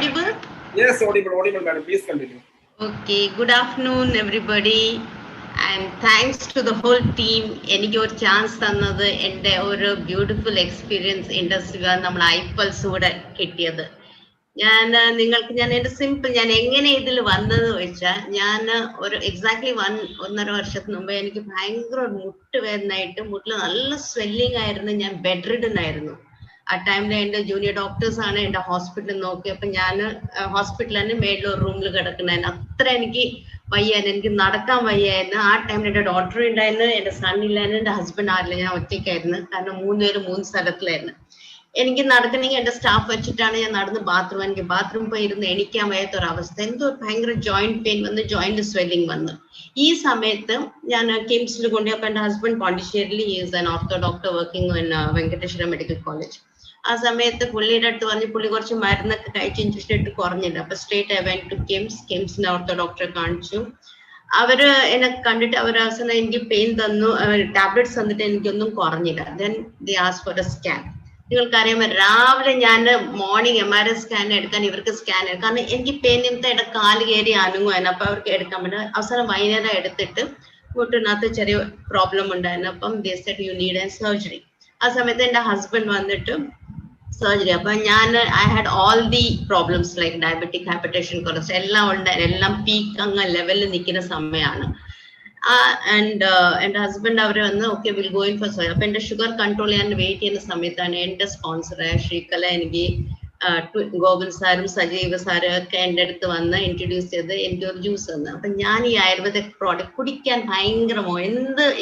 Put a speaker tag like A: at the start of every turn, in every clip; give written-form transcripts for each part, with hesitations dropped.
A: audible?
B: Yes, audible, madam. Please continue.
A: Okay, good afternoon, everybody. And thanks to the whole team. എനിക്ക് ഒരു chance തന്നത് എൻ്റെ ഒരു beautiful experience ഇൻഡസ്ട്രിയിൽ നമ്മൾ ഐപ്പൾസ് കൂടെ കിട്ടിയത്. ഞാൻ എൻ്റെ സിമ്പിൾ ഞാൻ എങ്ങനെ ഇതിൽ വന്നത് വെച്ചാൽ ഞാൻ ഒരു എക്സാക്ട്ലി 1.5 വർഷത്തിന് മുമ്പ് എനിക്ക് ഭയങ്കര മുട്ട് വേദനയായിട്ട് മുട്ടിൽ നല്ല സ്വെല്ലിംഗ് ആയിരുന്നു. ഞാൻ ബെഡ് റിഡൻ ആയിരുന്നു. ആ ടൈമിൽ എൻ്റെ ജൂനിയർ ഡോക്ടേഴ്സ് ആണ് എൻ്റെ ഹോസ്പിറ്റലിൽ നോക്കി. അപ്പൊ ഞാൻ ഹോസ്പിറ്റലിൽ തന്നെ മേളിലൊരു റൂമിൽ കിടക്കണായിരുന്നു. അത്ര എനിക്ക് വയ്യായിരുന്നു, എനിക്ക് നടക്കാൻ വയ്യായിരുന്നു. ആ ടൈമിൽ എൻ്റെ ഡോക്ടർ ഉണ്ടായിരുന്നു, എൻ്റെ സൺ ഇല്ലായിരുന്നു, എൻ്റെ ഹസ്ബൻഡ് ആരില്ല, ഞാൻ ഒറ്റയ്ക്കായിരുന്നു. കാരണം 3 പേര് 3 സ്ഥലത്തിലായിരുന്നു. എനിക്ക് നടക്കണമെങ്കിൽ എൻ്റെ സ്റ്റാഫ് വെച്ചിട്ടാണ് ഞാൻ നടന്ന് എനിക്ക് ബാത്റൂം പോയി ഇരുന്ന് എണിക്കാൻ വയ്യാത്തൊരവസ്ഥ. എന്തോ ഭയങ്കര ജോയിന്റ് പെയിൻ വന്ന്, ജോയിന്റ് സ്വെല്ലിംഗ് വന്നു. ഈ സമയത്ത് ഞാൻ കിംസിൽ കൊണ്ടുപോയി. അപ്പൊ എൻ്റെ ഹസ്ബൻഡ് പോണ്ടിച്ചേരിയിൽ is an ortho doctor working in Venkateshwara medical college. ആ സമയത്ത് പുള്ളിയുടെ അടുത്ത് പറഞ്ഞ് പുള്ളി കുറച്ച് മരുന്നൊക്കെ കഴിച്ച് ഇഞ്ചക്ഷൻ ഇട്ട് കുറഞ്ഞില്ല. അപ്പൊ സ്ട്രേറ്റ് ഐ വെന്റ് ടു കിംസിന്റെ ഓർത്തോ ഡോക്ടറെ കാണിച്ചു. അവര് എന്നെ കണ്ടിട്ട് അവർ അവസാനം എനിക്ക് പെയിൻ തന്നു, ടാബ്ലറ്റ്സ് തന്നിട്ട് എനിക്കൊന്നും കുറഞ്ഞില്ല. Then they ask for a scan. നിങ്ങൾക്കറിയാമോ, രാവിലെ ഞാൻ മോർണിംഗ് MRI സ്കാൻ എടുക്കാൻ ഇവർക്ക് സ്കാൻ എടുക്കാം. കാരണം എനിക്ക് പെയിൻ നിമിത്തം കാല് കയറി അനങ്ങുമായിരുന്നു. അപ്പൊ അവർക്ക് എടുക്കാൻ പറ്റും. അവസാനം വൈകുന്നേരം എടുത്തിട്ട് മുട്ടിനകത്ത് ചെറിയ പ്രോബ്ലം ഉണ്ടായിരുന്നു. അപ്പം ദേ said you need A surgery. ആ സമയത്ത് എൻ്റെ ഹസ്ബൻഡ് വന്നിട്ട് സർജറി. അപ്പൊ I had all the problems like diabetic, hypertension, cholesterol എല്ലാം ഉണ്ടായിരുന്നു. എല്ലാം പീക്ക് അങ്ങ് ലെവലിൽ നിൽക്കുന്ന സമയമാണ്. ആൻഡ് എൻ്റെ ഹസ്ബൻഡ് അവർ വന്ന് okay will going for surgery. അപ്പൊ എൻ്റെ ഷുഗർ കൺട്രോൾ ചെയ്യാൻ വെയിറ്റ് ചെയ്യുന്ന സമയത്താണ് എൻ്റെ സ്പോൺസറായ ശ്രീകല എനിക്ക് ഗോവിന്ദ് സാറും സജീവ് സാറും ഒക്കെ എൻ്റെ അടുത്ത് വന്ന് ഇൻട്രൊഡ്യൂസ് ചെയ്ത് എനിക്കൊരു ജ്യൂസ് തന്നു. അപ്പൊ ഞാൻ ഈ ആയുർവേദിക് പ്രോഡക്റ്റ് കുടിക്കാൻ ഭയങ്കരമോ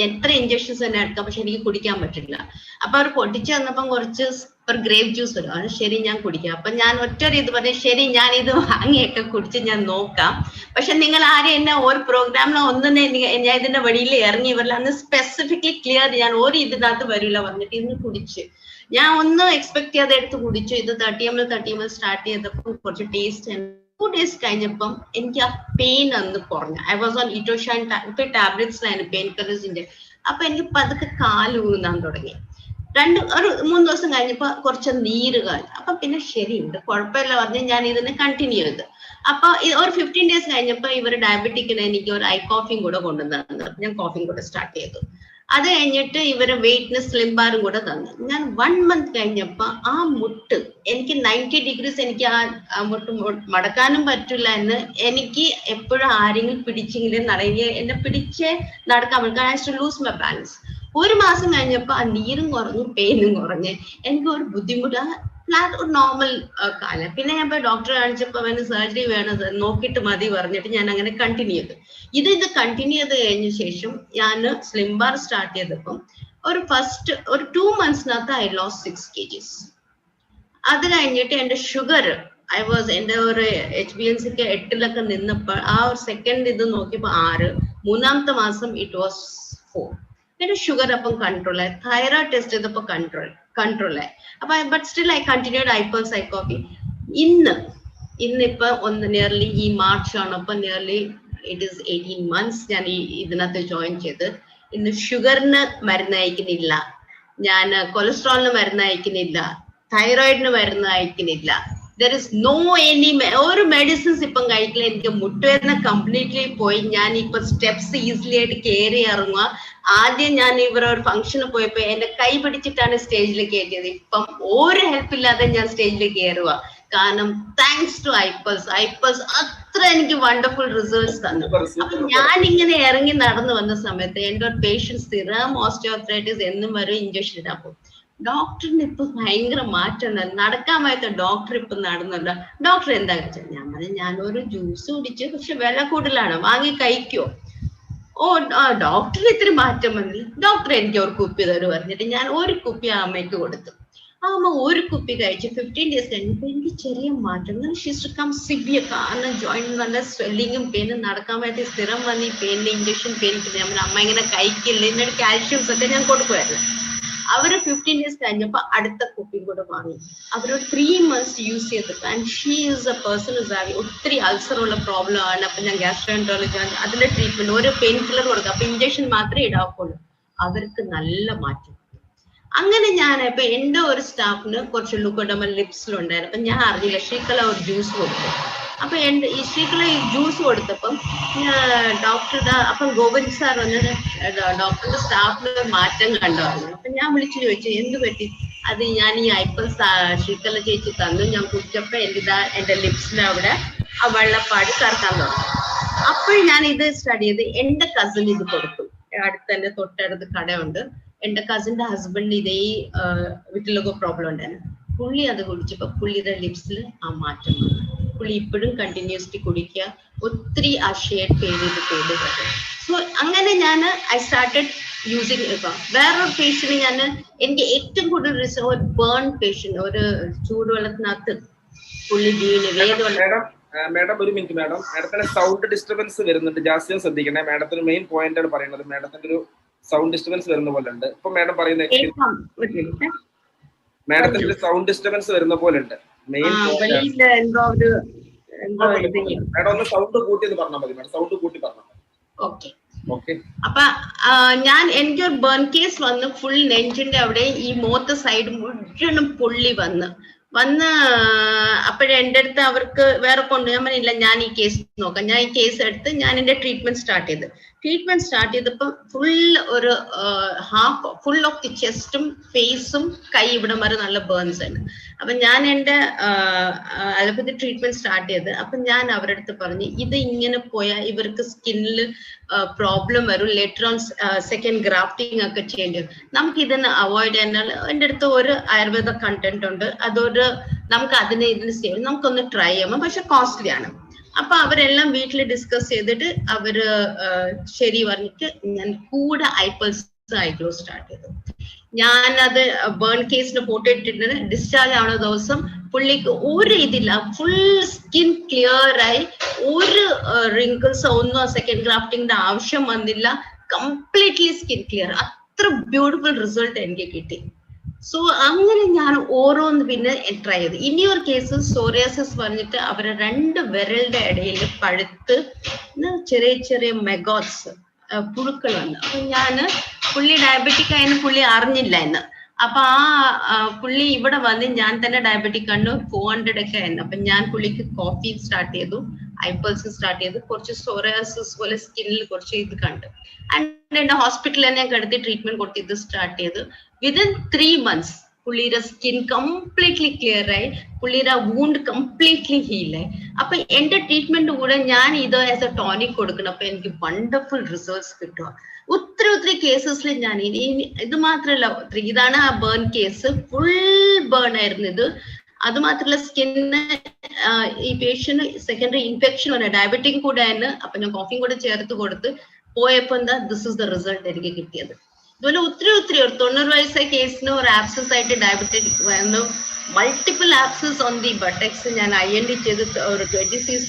A: എത്ര ഇഞ്ചക്ഷൻസ് തന്നെ എടുക്കാം, പക്ഷെ എനിക്ക് കുടിക്കാൻ പറ്റില്ല. അപ്പൊ അവർ പൊട്ടിച്ചു തന്നപ്പം കുറച്ച് ഒരു ഗ്രേപ്പ് ജ്യൂസ് വരും. അത് ശരി, ഞാൻ കുടിക്കാം. അപ്പൊ ഞാൻ ഒറ്റൊരു ഇത് പറഞ്ഞു, ശരി ഞാൻ ഇത് വാങ്ങിയൊക്കെ കുടിച്ച് ഞാൻ നോക്കാം. പക്ഷെ നിങ്ങൾ ആരും എന്നെ ഒരു പ്രോഗ്രാമിനോ ഒന്നും ഞാൻ ഇതിന്റെ വഴിയിൽ ഇറങ്ങി വരില്ല. അന്ന് സ്പെസിഫിക്കലി ക്ലിയർ ഞാൻ ഒരു ഇതിനകത്ത് വരില്ല പറഞ്ഞിട്ട് ഇന്ന് കുടിച്ച് ഞാൻ ഒന്നും എക്സ്പെക്ട് ചെയ്യാതെ എടുത്ത് കുടിച്ചു. ഇത് 30 ml സ്റ്റാർട്ട് ചെയ്തപ്പോൾ കുറച്ച് ടേസ്റ്റ്. 2 days കഴിഞ്ഞപ്പം എനിക്ക് ആ പെയിൻ അന്ന് കുറഞ്ഞു. ഐ വാസ് ഓൺ ഇറ്റോഷാൻ ടാബ്ലറ്റ്സിലായിരുന്നു പെയിൻ കില്ലേഴ്സിന്റെ. അപ്പൊ എനിക്ക് പതുക്കെ കാല് ഊന്നാൻ തുടങ്ങി. ഒരു 3 ദിവസം കഴിഞ്ഞപ്പോ കുറച്ച് നീര് കാല്. അപ്പൊ പിന്നെ ശരിയുണ്ട്, കുഴപ്പമില്ല പറഞ്ഞ് ഞാൻ ഇതിനെ കണ്ടിന്യൂ ചെയ്ത്. അപ്പൊ ഒരു 15 days കഴിഞ്ഞപ്പോ ഇവർ ഡയബറ്റിക്കിന് എനിക്ക് ഒരു കോഫിയും കൂടെ കൊണ്ടുവന്നു. ഞാൻ കോഫിയും കൂടെ സ്റ്റാർട്ട് ചെയ്തു. അത് കഴിഞ്ഞിട്ട് ഇവര് വെയിറ്റിന് സ്ലിം ബാറും കൂടെ തന്നു. ഞാൻ 1 month കഴിഞ്ഞപ്പോ ആ മുട്ട് എനിക്ക് 90 degrees എനിക്ക് ആ മുട്ട് മടക്കാനും പറ്റില്ല എന്ന് എനിക്ക് എപ്പോഴും ആരെങ്കിലും പിടിച്ചെങ്കിലും എന്നെ പിടിച്ചേ നടക്കാൻ പറ്റും. I too lose my balance. 1 മാസം കഴിഞ്ഞപ്പോ ആ നീരും കുറഞ്ഞു, പെയിനും കുറഞ്ഞ്. എനിക്ക് ഒരു ബുദ്ധിമുട്ട്, ഫ്ലാറ്റ് ഒരു നോർമൽ കാലം. പിന്നെ ഞാൻ പോയി ഡോക്ടറെ കാണിച്ചപ്പോ അവന് സർജറി വേണം, നോക്കിയിട്ട് മതി പറഞ്ഞിട്ട് ഞാൻ അങ്ങനെ കണ്ടിന്യൂ ചെയ്തു. ഇത് കണ്ടിന്യൂ ചെയ്ത് കഴിഞ്ഞ ശേഷം ഞാൻ സ്ലിം ബാർ സ്റ്റാർട്ട് ചെയ്തപ്പം ഒരു 2 months ഐ ലോസ്റ്റ് 6 kgs. അത് കഴിഞ്ഞിട്ട് എൻ്റെ ഷുഗർ എൻ്റെ ഒരു HbA1c 8 നിന്നപ്പോൾ ആ ഒരു സെക്കൻഡ് ഇത് നോക്കിയപ്പോ 6, 3-ാമത്തെ മാസം ഇറ്റ് വാസ് 4. എൻ്റെ ഷുഗർ അപ്പം കൺട്രോൾ ആയി. തൈറോയ്ഡ് ടെസ്റ്റ് ചെയ്തപ്പോ കൺട്രോൾ ആയി. അപ്പൊ ബട്ട് സ്റ്റിൽ ഐ കണ്ടിന്യൂഡ് ഐപ്പൾസ് കോഫി. ഇന്നിപ്പോ നിയർലി ഈ മാർച്ച് ആണ്. അപ്പൊ നിയർലി ഇറ്റ് ഈസ് 18 months ഞാൻ ഇതിനകത്ത് ജോയിൻ ചെയ്ത്. ഇന്ന് ഷുഗറിന് മരുന്ന് അയക്കുന്നില്ല, ഞാൻ കൊളസ്ട്രോളിന് മരുന്ന് അയക്കുന്നില്ല, തൈറോയിഡിന് മരുന്ന് അയക്കുന്നില്ല. ദർ ഇസ് നോ ഒരു മെഡിസിൻസ് ഇപ്പം കഴിക്കില്ല. എനിക്ക് മുട്ടുവേദന കംപ്ലീറ്റ്ലി പോയി. ഞാൻ ഇപ്പൊ സ്റ്റെപ്സ് ഈസിലി ആയിട്ട് കയറി ഇറങ്ങുക. ആദ്യം ഞാൻ ഒരു ഫംഗ്ഷന് പോയപ്പോ എന്നെ കൈ പിടിച്ചിട്ടാണ് സ്റ്റേജിൽ കയറ്റിയത്. ഇപ്പം ഒരു ഹെൽപ്പ് ഇല്ലാതെ ഞാൻ സ്റ്റേജിൽ കയറുക. കാരണം താങ്ക്സ് ടു ഐപ്പൾസ് അത്ര എനിക്ക് വണ്ടർഫുൾ റിസൾട്ട്സ് തന്നു. അപ്പൊ ഞാൻ ഇങ്ങനെ ഇറങ്ങി നടന്നു വന്ന സമയത്ത് എൻ്റെ ഒരു പേഷ്യൻസ് സ്ഥിരം ഓസ്റ്റിയോആർത്രൈറ്റിസ് എന്നും വരും ഇഞ്ചക്ഷൻ ഇടാൻ പോകും. ഡോക്ടറിന് ഇപ്പൊ ഭയങ്കര മാറ്റം. നടക്കാൻ പറ്റാത്ത ഡോക്ടർ ഇപ്പൊ നടന്നല്ല. ഡോക്ടർ എന്താ കഴിച്ചത്? ഞാൻ പറഞ്ഞു ഞാനൊരു ജ്യൂസ് കുടിച്ച്, പക്ഷെ വില കൂടുതലാണ്, വാങ്ങി കഴിക്കോ? ഡോക്ടറിന് ഇത്തിരി മാറ്റം വന്നില്ല. ഡോക്ടർ എനിക്ക് ഒരു കുപ്പി തരും പറഞ്ഞിട്ട് ഞാൻ ഒരു കുപ്പി ആ അമ്മയ്ക്ക് കൊടുത്തു. ആ അമ്മ ഒരു കുപ്പി കഴിച്ച് 15 days കഴിഞ്ഞപ്പോ എനിക്ക് ചെറിയ മാറ്റം. സിവിയർ, കാരണം ജോയിന്റ് നല്ല സ്വെല്ലിങ്ങും പെയിനും, നടക്കാൻ പറ്റി സ്ഥിരം വന്ന് ഈ പെയിനിന്റെ ഇഞ്ചക്ഷൻ പെയിൻ. പിന്നെ അമ്മ ഇങ്ങനെ കഴിക്കില്ല, എന്നിട്ട് കാൽഷ്യംസ് ഒക്കെ ഞാൻ കൊടുക്കുമായിരുന്നു. അവര് 15 days കഴിഞ്ഞപ്പോ അടുത്ത കുപ്പി കൂടെ വാങ്ങി. അവരൊരു 3 months യൂസ് ചെയ്തിട്ട്. And she is A person ഒത്തിരി അൾസർ ഉള്ള പ്രോബ്ലം ആണ്. അപ്പൊ ഞാൻ ഗ്യാസ്ട്രോഎൻട്രോളജി അതിന്റെ ട്രീറ്റ്മെന്റ് ഒരു പെയിൻ കില്ലർ കൊടുക്കുക. അപ്പൊ ഇഞ്ചക്ഷൻ മാത്രമേ ഇടാവുള്ളൂ. അവർക്ക് നല്ല മാറ്റം. അങ്ങനെ ഞാൻ ഇപ്പൊ എന്റെ ഒരു സ്റ്റാഫിന് കുറച്ച് ലുക്കോഡമൽ ലിപ്സിലുണ്ടായിരുന്നു. അപ്പൊ ഞാൻ അറിഞ്ഞില്ല, ശ്രീകല ഒരു ജ്യൂസ് കൊടുത്തു. അപ്പൊ എന്റെ ഈ ശ്രീകല ഈ ജ്യൂസ് കൊടുത്തപ്പം ഡോക്ടറുടെ അപ്പം ഗോവിന്ദ് സാർ വന്നിട്ട് ഡോക്ടറുടെ സ്റ്റാഫിന് മാറ്റം കണ്ടായിരുന്നു. അപ്പൊ ഞാൻ വിളിച്ചു ചോദിച്ചു എന്ത് പറ്റി? അത് ഞാൻ ഈ ഐപ്പൽ ശ്രീകല ചേച്ചി തന്നു, ഞാൻ കുടിച്ചപ്പോ എന്റെ ലിപ്സിന്റെ അവിടെ ആ വെള്ളപ്പാട് കറക്കാൻ തുടങ്ങി. അപ്പോൾ ഞാൻ ഇത് സ്റ്റഡി ചെയ്ത് എന്റെ കസിൻ ഇത് കൊടുത്തു. അടുത്തന്നെ തൊട്ടടുത്ത് കടയുണ്ട്. എന്റെ കസിന്റെ ഹസ്ബൻഡ് ഇതേ വീട്ടിലൊക്കെ പ്രോബ്ലം ഉണ്ടായിരുന്നു. പുള്ളി അത് കുടിച്ചപ്പോ പുള്ളിയുടെ ലിപ്സിൽ ആ മാറ്റം വന്നു. പുള്ളി ഇപ്പോഴും കണ്ടിന്യൂസ്ലി കുടിക്കുക, ഒത്തിരി ആ ഷെയ്ഡ് പേര് വരും. സോ അങ്ങനെ ഞാൻ ഐ സ്റ്റാർട്ടഡ് യൂസിങ്. ഇപ്പൊ വേറൊരു പേഷ്യന് ഞാൻ എനിക്ക് ഏറ്റവും കൂടുതൽ ഒരു ബേൺ പേഷ്യന്റ്, ഒരു ചൂടുവെള്ളത്തിനകത്ത് പുള്ളി വീണ് വേദവെള്ളം.
B: മാഡം ഒരു മിനിറ്റ് മാഡം, മാഡത്തിന് സൗണ്ട് ഡിസ്റ്റർബൻസ് വരുന്നുണ്ട്, ജാസ്തി ശ്രദ്ധിക്കണേ. മാഡത്തിന് മെയിൻ പോയിന്റ് ആണ് പറയുന്നത്. മാഡത്തിന്റെ ഒരു സൗണ്ട് ഡിസ്റ്റർബൻസ് വരുന്ന പോലെ ഉണ്ട്. ഇപ്പൊ മാഡം പറയുന്ന മാഡത്തിന്റെ സൗണ്ട് ഡിസ്റ്റർബൻസ് വരുന്ന പോലെ ഉണ്ട്. മെയിൻ മാഡം ഒന്ന് സൗണ്ട് കൂട്ടി എന്ന് പറഞ്ഞാൽ മതി. മാഡം സൗണ്ട് കൂട്ടി പറഞ്ഞാൽ മതി.
A: ഓക്കെ. അപ്പൊ എനിക്കൊരു ബേൺ കേസ് വന്ന് ഫുൾ നെഞ്ചിന്റെ അവിടെ ഈ മോത്ത സൈഡ് മുഴുവനും പൊള്ളി വന്ന് അപ്പോഴേ എൻ്റെ അടുത്ത് അവർക്ക് വേറെ കൊണ്ടുപോകാൻ ഞാൻ ഈ കേസ് നോക്കാം. ഞാൻ ഈ കേസ് എടുത്ത് ഞാൻ എന്റെ ട്രീറ്റ്മെന്റ് സ്റ്റാർട്ട് ചെയ്തപ്പോൾ ഒരു ഫുൾ ഓഫ് ദി ചെസ്റ്റും ഫേസും കൈ ഇവിടം വരെ നല്ല ബേൺസ് ആണ്. അപ്പൊ ഞാൻ എന്റെ അലോപ്പതി ട്രീറ്റ്മെന്റ് സ്റ്റാർട്ട് ചെയ്ത് അപ്പൊ ഞാൻ അവരുടെ അടുത്ത് പറഞ്ഞു, ഇത് ഇങ്ങനെ പോയാൽ ഇവർക്ക് സ്കിന്നിൽ പ്രോബ്ലം വരും, ലേറ്റർ ഓൺ സെക്കൻഡ് ഗ്രാഫ്റ്റിംഗ് ഒക്കെ ചെയ്യേണ്ടി വരും. നമുക്ക് ഇതിനെ അവോയ്ഡ് ചെയ്യാൻ എൻ്റെ അടുത്ത് ഒരു ആയുർവേദ കണ്ടന്റ് ഉണ്ട്, അതൊരു നമുക്ക് ഇതിന് ചെയ്യും, നമുക്കൊന്ന് ട്രൈ ചെയ്യാം, പക്ഷെ കോസ്റ്റ്ലി ആണ്. അപ്പൊ അവരെല്ലാം വീട്ടിൽ ഡിസ്കസ് ചെയ്തിട്ട് അവര് ശരി പറഞ്ഞിട്ട് ഞാൻ കൂടെ ഐപ്പൽസ് ഐഗ്ലോ സ്റ്റാർട്ട് ചെയ്തു. ഞാനത് ബേൺ കേസിന് ഫോട്ടോ ഇട്ടിട്ട് ഡിസ്ചാർജ് ആവുന്ന ദിവസം പുള്ളിക്ക് ഒരു ഇതില്ല, ഫുൾ സ്കിൻ ക്ലിയർ ആയി, ഒരു റിങ്കിൾസ് ഒന്നും സെക്കൻഡ് ഗ്രാഫ്റ്റിംഗിന്റെ ആവശ്യം വന്നില്ല, കംപ്ലീറ്റ്ലി സ്കിൻ ക്ലിയർ. അത്ര ബ്യൂട്ടിഫുൾ റിസൾട്ട് എനിക്ക് കിട്ടി. സോ അങ്ങനെ ഞാൻ ഓരോന്ന് പിന്നെ ട്രൈ ചെയ്തു. ഇനിയൊരു കേസ് സോറിയാസിസ് പറഞ്ഞിട്ട് അവരെ 2 വിരലിന്റെ ഇടയിൽ പഴുത്ത് ചെറിയ ചെറിയ മെഗോട്സ് പുഴുക്കൾ വന്നു. അപ്പൊ പുള്ളി ഡയബറ്റിക് ആയെന്ന് പുള്ളി അറിഞ്ഞില്ല എന്ന്. അപ്പൊ പുള്ളി ഇവിടെ വന്ന് ഞാൻ തന്നെ ഡയബറ്റിക് കണ്ടു, 400 ഒക്കെ ആയിരുന്നു. അപ്പൊ ഞാൻ പുള്ളിക്ക് കോഫി സ്റ്റാർട്ട് ചെയ്തു, ഐപ്പൾസ് സ്റ്റാർട്ട് ചെയ്തു, കുറച്ച് സോറിയാസിസ് പോലെ സ്കിന്നിൽ കുറച്ച് ഇത് കണ്ടു. ആൻഡ് എന്റെ ഹോസ്പിറ്റലിൽ തന്നെ കിടത്തി ട്രീറ്റ്മെന്റ് കൊടുത്ത് ഇത് സ്റ്റാർട്ട് ചെയ്തു. വിതിൻ 3 months പുള്ളിയുടെ സ്കിൻ കംപ്ലീറ്റ്ലി ക്ലിയർ ആയി, പുള്ളിയുടെ വൂണ്ട് കംപ്ലീറ്റ്ലി ഹീലായി. അപ്പൊ എന്റെ ട്രീറ്റ്മെന്റ് കൂടെ ഞാൻ ഇത് ആസ് എ ടോണിക് കൊടുക്കണം. അപ്പൊ എനിക്ക് വണ്ടർഫുൾ റിസൾട്ട്സ് കിട്ടുക. ഒത്തിരി കേസസിൽ ഞാൻ ഇത് മാത്രമല്ല, ഇതാണ് ആ ബേൺ കേസ്, ഫുൾ ബേൺ ആയിരുന്നു ഇത്. അത് മാത്രമല്ല സ്കിന്ന് ഈ പേഷ്യന് സെക്കൻഡറി ഇൻഫെക്ഷൻ വന്നു, ഡയബറ്റിക് കൂടെ ആയിരുന്നു. അപ്പൊ ഞാൻ കോഫിയും കൂടെ ചേർത്ത് കൊടുത്ത് പോയപ്പോ ദിസ് ഇസ് ദ റിസൾട്ട് എനിക്ക് കിട്ടിയത്. ഇതുപോലെ ഒത്തിരി ഒരു 90 വയസ്സായ കേസിന് ഒരു ആബ്സസ് ആയിട്ട് ഡയബറ്റിക് വന്നു, multiple abscess on the buttocks. ഞാൻ IND ചെയ്ത് ഒരു 20 cc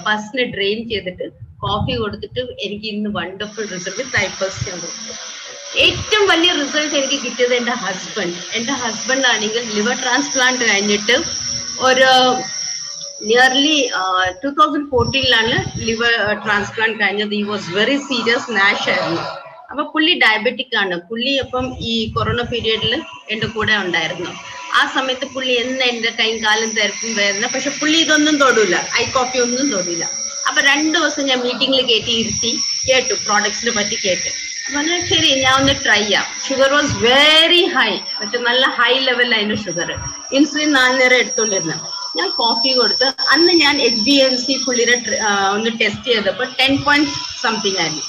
A: പസിന് ഡ്രെയിൻ ചെയ്തിട്ട് കോഫി കൊടുത്തിട്ട് എനിക്ക് ഇന്ന് വണ്ടർഫുൾ റിസൾട്ട് വിത്ത് ഐപ്പൽസ് ഞാൻ കൊടുത്തു. ഏറ്റവും വലിയ റിസൾട്ട് എനിക്ക് കിട്ടിയത് എന്റെ ഹസ്ബൻഡ് ആണെങ്കിൽ ലിവർ ട്രാൻസ്പ്ലാന്റ് കഴിഞ്ഞിട്ട് ഒരു നിയർലി 2014 ലിവർ ട്രാൻസ്പ്ലാന്റ് കഴിഞ്ഞത്. ഈ വാസ് വെരി സീരിയസ് നാഷ് ആയിരുന്നു. അപ്പൊ പുള്ളി ഡയബറ്റിക് ആണ്. പുള്ളി അപ്പം ഈ കൊറോണ പീരീഡിൽ എന്റെ കൂടെ ഉണ്ടായിരുന്നു. ആ സമയത്ത് പുള്ളി എന്റെ കൈയും കാലും തിരക്കും വരുന്ന, പക്ഷെ പുള്ളി ഇതൊന്നും തൊടൂല, ഐ കോഫി ഒന്നും തൊടൂല. അപ്പൊ 2 ദിവസം ഞാൻ മീറ്റിംഗിൽ ഇരുത്തി കേട്ടു, പ്രോഡക്ട്സിനെ പറ്റി കേട്ടു. അപ്പൊ ശരി ഞാൻ ഒന്ന് ട്രൈ ചെയ്യാം. ഷുഗർ വാസ് വെരി ഹൈ, പക്ഷെ നല്ല ഹൈ ലെവലായിരുന്നു ഷുഗർ. ഇൻസുലിൻ 4 നേരം എടുത്തോണ്ടിരുന്നു. ഞാൻ കോഫി കൊടുത്ത് അന്ന് ഞാൻ HbA1c പുള്ളിയുടെ ഒന്ന് ടെസ്റ്റ് ചെയ്തപ്പോ 10.something ആയിരുന്നു.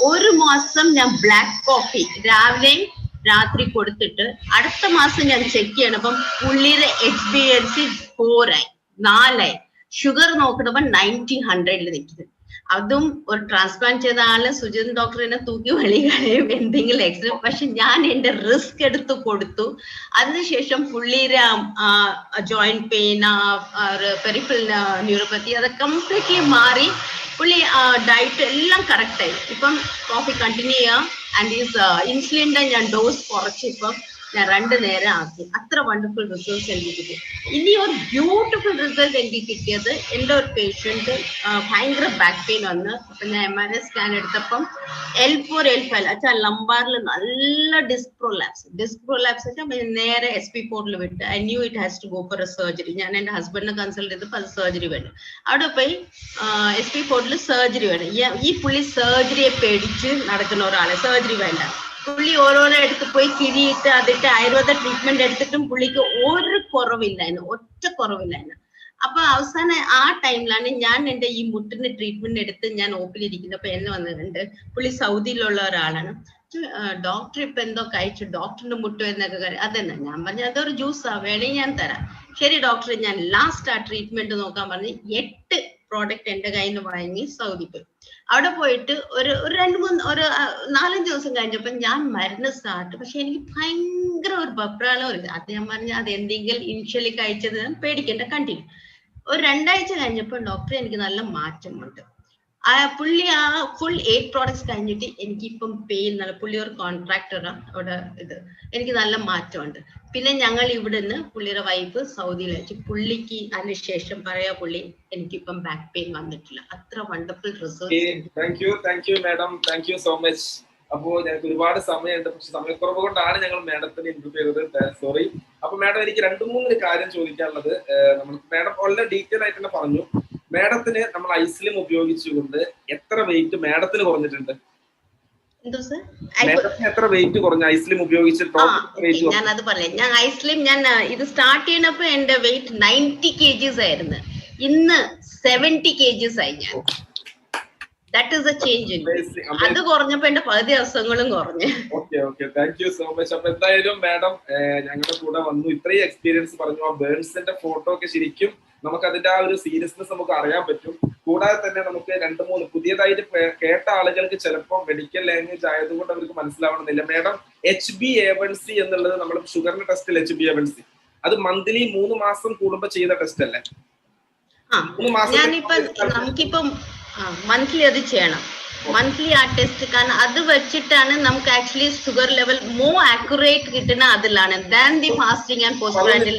A: ഒരു മാസം ഞാൻ ബ്ലാക്ക് കോഫി രാവിലെയും രാത്രി കൊടുത്തിട്ട് അടുത്ത മാസം ഞാൻ ചെക്ക് ചെയ്യണപ്പം പുള്ളിയുടെ HbA1c 4 ഷുഗർ നോക്കണപ്പോ 90-100 നിൽക്കുന്നത്. അതും ഒരു ട്രാൻസ്പ്ലാന്റ് ചെയ്ത ആള് സുജിത് ഡോക്ടറിനെ തൂക്കി വെളികളയും എന്തെങ്കിലും എക്സ്ട്രാ. പക്ഷെ ഞാൻ എന്റെ റിസ്ക് എടുത്ത് കൊടുത്തു. അതിനുശേഷം പുള്ളിയുടെ ജോയിന്റ് പെയിൻ, പെരിഫറൽ ന്യൂറോപ്പത്തി അത് കംപ്ലീറ്റ്ലി മാറി. പുള്ളി ഡയറ്റ് എല്ലാം കറക്റ്റായി. ഇപ്പം കോഫി കണ്ടിന്യൂ ചെയ്യാം. ആൻഡ് ഈസ് ഇൻസുലിന്റെ ഞാൻ ഡോസ് കുറച്ച് ഇപ്പം ഞാൻ 2 നേരം ആക്കി. അത്ര വണ്ടർഫുൾ റിസൾട്ട്സ് എനിക്ക് കിട്ടി. ഇനി ഒരു ബ്യൂട്ടിഫുൾ റിസൾട്ട് എനിക്ക് കിട്ടിയത്, എൻ്റെ ഒരു പേഷ്യന്റ് ഭയങ്കര ബാക്ക് പെയിൻ വന്ന്. അപ്പൊ ഞാൻ MRI സ്കാൻ എടുത്തപ്പം L4 L5 വെച്ചാൽ ലംബാറിൽ നല്ല ഡിസ്ക് പ്രൊലാപ്സ് വെച്ചാൽ നേരെ SP4 വിട്ട്. I knew it has to go for a surgery. ഞാൻ എൻ്റെ ഹസ്ബൻഡിനെ കൺസൾട്ട് ചെയ്തപ്പോൾ അത് സർജറി വേണം. അവിടെ പോയി SP4 സർജറി വേണം. ഈ പുള്ളി സർജറിയെ പേടിച്ച് നടക്കുന്ന ഒരാളെ, സർജറി വേണ്ട. പുള്ളി ഓരോരോ എടുത്ത് പോയി കിഴിയിട്ട് അതിട്ട് ആയുർവേദ ട്രീറ്റ്മെന്റ് എടുത്തിട്ടും പുള്ളിക്ക് ഒരു കുറവില്ലായിരുന്നു, ഒറ്റ കുറവില്ലായിരുന്നു. അപ്പൊ അവസാനം ആ ടൈമിലാണ് ഞാൻ എൻ്റെ ഈ മുട്ടിന് ട്രീറ്റ്മെന്റ് എടുത്ത് ഞാൻ ഓപ്പിലിരിക്കുന്നത്. അപ്പൊ എന്നെ വന്നിട്ടുണ്ട്. പുള്ളി സൗദിയിലുള്ള ഒരാളാണ്. ഡോക്ടർ ഇപ്പൊ എന്തോ കഴിച്ചു, ഡോക്ടറിന്റെ മുട്ട് എന്നൊക്കെ അതെന്നാ. ഞാൻ പറഞ്ഞു അതൊരു ജ്യൂസാ, വേണമെങ്കിൽ ഞാൻ തരാം. ശരി ഡോക്ടർ, ഞാൻ ലാസ്റ്റ് ആ ട്രീറ്റ്മെന്റ് നോക്കാൻ പറഞ്ഞ് 8 പ്രോഡക്റ്റ് എൻ്റെ കയ്യിൽ നിന്ന് വാങ്ങി സൗദി പോയി. അവിടെ പോയിട്ട് ഒരു 4-5 ദിവസം കഴിഞ്ഞപ്പോൾ ഞാൻ മരുന്ന് സ്റ്റാർട്ട്. പക്ഷെ എനിക്ക് ഭയങ്കര ഒരു ബബ്രാളം ഒരു അത് ഞാൻ പറഞ്ഞ അത് എന്തെങ്കിലും ഇനിഷ്യലി കഴിച്ചത് പേടിക്കേണ്ട, കണ്ടിന്യൂ. ഒരു 2 ആഴ്ച കഴിഞ്ഞപ്പോൾ ഡോക്ടർ എനിക്ക് നല്ല മാറ്റമുണ്ട്. പുള്ളി ആ ഫുൾ 8 പ്രോഡക്ട്സ് കഴിഞ്ഞിട്ട് എനിക്കിപ്പം പെയിൻ നല്ല, പുള്ളി ഒരു കോൺട്രാക്ടറാണ് അവിടെ എനിക്ക് നല്ല മാറ്റമുണ്ട്. പിന്നെ ഞങ്ങൾ ഇവിടുന്ന് പുള്ളിയുടെ വൈഫ് സൗദിയിൽ വെച്ച് പുള്ളിക്ക് അതിനുശേഷം പറയാ പുള്ളി എനിക്കിപ്പം ബാക്ക് പെയിൻ വന്നിട്ടില്ല. അത്ര wonderful result.
B: Thank you madam, thank you so much. അപ്പോ ഞങ്ങൾക്ക് ഒരുപാട് സമയമുണ്ട്, പക്ഷെ സമയക്കുറവ് കൊണ്ടാണ് ഞങ്ങൾ മാഡത്തിന് ഇന്റർവ്യൂ ചെയ്തത്, സോറി. അപ്പൊ മാഡം എനിക്ക് 2-3 കാര്യം ചോദിക്കാനുള്ളത്. മാഡം വളരെ ഡീറ്റെയിൽ ആയിട്ട് തന്നെ പറഞ്ഞു. മാഡത്തിന് നമ്മൾ ഐസ്ലിം ഉപയോഗിച്ചുകൊണ്ട് എത്ര വെയിറ്റ് മാഡത്തിന് കുറഞ്ഞിട്ടുണ്ട്? എത്ര വെയിറ്റ് കുറഞ്ഞ ഐസ്ലിം ഉപയോഗിച്ചിട്ട്?
A: ഞാൻ അത് പറയാം. ഞാൻ ഐസ്ലിം ഞാൻ ഇത് സ്റ്റാർട്ട് ചെയ്യുന്നപ്പോ എന്റെ വെയിറ്റ് 90 kgs ആയിരുന്നു. ഇന്ന് 70 kgs ആയി ഞാൻ. That is A change. അത് കുറഞ്ഞപ്പോ എന്റെ പകുതി അസുഖങ്ങളും കുറഞ്ഞു.
B: Okay thank you so much. അപ്പൊ എന്തായാലും മാഡം ഞങ്ങളുടെ കൂടെ വന്നു, ഇത്രയും എക്സ്പീരിയൻസ് പറഞ്ഞു. ആ ബേൺസിന്റെ ഫോട്ടോ ഒക്കെ ശരിക്കും നമുക്ക് അതിന്റെ ആ ഒരു സീരിയസ്നെസ് നമുക്ക് അറിയാൻ പറ്റും. കൂടാതെ തന്നെ നമുക്ക് 2-3 പുതിയതായിട്ട് കേട്ട ആളുകൾക്ക് ചിലപ്പോൾ മെഡിക്കൽ ലാംഗ്വേജ് ആയതുകൊണ്ട് അവർക്ക് മനസ്സിലാവണമെന്നില്ല. മാഡം HbA1c എന്നുള്ളത് നമ്മൾ ഷുഗറിന്റെ ടെസ്റ്റിൽ HbA1c അത് മന്ത്ലി 3 മാസം കൂടുമ്പോ ചെയ്ത ടെസ്റ്റ് അല്ലേ? 3 മാസം
A: നമുക്കിപ്പം മന്ത്ലി അത് ചെയ്യണം. മന്ത്ലി ആ ടെസ്റ്റ്, കാരണം അത് വെച്ചിട്ടാണ് നമുക്ക് actually sugar level more accurate കിട്ടുന്ന അതിലാണ് than the fasting and post prandial.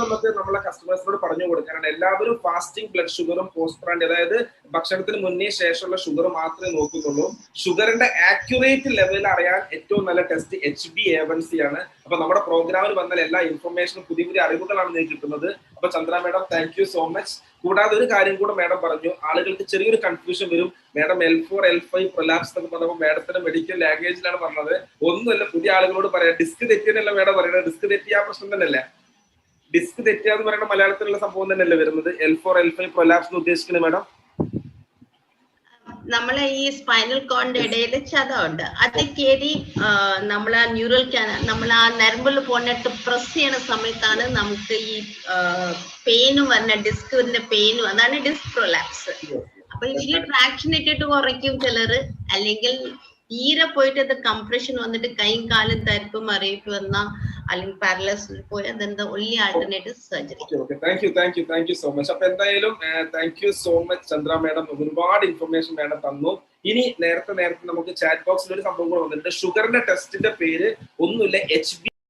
B: നമുക്ക് നമ്മളെ കസ്റ്റമേഴ്സിനോട് പറഞ്ഞു കൊടുക്കാനാണ്. എല്ലാവരും ഫാസ്റ്റിംഗ് ബ്ലഡ് ഷുഗറും പോസ്റ്റ് പ്രാൻഡ്, അതായത് ഭക്ഷണത്തിന് മുന്നേ ശേഷമുള്ള ഷുഗർ മാത്രമേ നോക്കുന്നുള്ളൂ. ഷുഗറിന്റെ ആക്യുറേറ്റ് ലെവൽ അറിയാൻ ഏറ്റവും നല്ല ടെസ്റ്റ് HbA1c ആണ്. അപ്പൊ നമ്മുടെ പ്രോഗ്രാമിൽ വന്നാൽ എല്ലാ ഇൻഫർമേഷനും പുതിയ അറിവുകളാണ് നിങ്ങൾക്ക് കിട്ടുന്നത്. അപ്പൊ Chandra madam thank you so much. കൂടാതെ ഒരു കാര്യം കൂടെ മാഡം പറഞ്ഞു, ആളുകൾക്ക് ചെറിയൊരു കൺഫ്യൂഷൻ വരും. മാഡം L4 L5 പ്രൊലാപ്സ് എന്നൊക്കെ പറഞ്ഞപ്പോൾ മാഡത്തിന്റെ മെഡിക്കൽ ലാംഗ്വേജിലാണ് പറഞ്ഞത്. ഒന്നുമല്ല, പുതിയ ആളുകളോട് പറയാം, ഡിസ്ക് തെറ്റിയെന്നല്ല മാഡം പറയുന്നത്. ഡിസ്ക് തെറ്റിയ പ്രശ്നം തന്നെയല്ലേ? ഡിസ്ക് തെറ്റിയ എന്ന് പറയുന്ന മലയാളത്തിലുള്ള സംഭവം തന്നെയല്ലേ വരുന്നത്? L4 L5 പ്രൊലാപ്സ് എന്ന് ഉദ്ദേശിക്കുന്നത് മാഡം
A: നമ്മളെ ഈ സ്പൈനൽ കോഡിന്റെ ഇടയിൽ ചതമുണ്ട്, അത് കയറി നമ്മളെ ന്യൂറൽ നമ്മൾ ആ നരമ്പിൽ പോന്നിട്ട് പ്രസ് ചെയ്യുന്ന സമയത്താണ് നമുക്ക് ഈ പെയിനും വരുന്ന, ഡിസ്കിന്റെ പെയിനും, അതാണ് ഡിസ്ക് പ്രൊലാപ്സ്. അപ്പൊ ഇതിൽ ട്രാക്ഷൻ ഇട്ടിട്ട് കുറയ്ക്കും ചിലര്, അല്ലെങ്കിൽ തീരെ പോയിട്ട് അത് കംപ്രഷൻ വന്നിട്ട് കൈയും കാലും തരിപ്പും അറിയിപ്പ് വന്ന, അല്ലെങ്കിൽ പാരലൈസിൽ പോയി, അതെന്താ only alternative surgery.
B: Thank you so much. അപ്പൊ എന്തായാലും thank you so much Chandra madam, ഒരുപാട് ഇൻഫർമേഷൻ മാഡം തന്നു. ഇനി നേരത്തെ നമുക്ക് ചാറ്റ് ബോക്സിൽ ഒരു സംഭവം കൂടെ വന്നിട്ടുണ്ട്. ഷുഗറിന്റെ ടെസ്റ്റിന്റെ പേര് ഒന്നുമില്ല, HB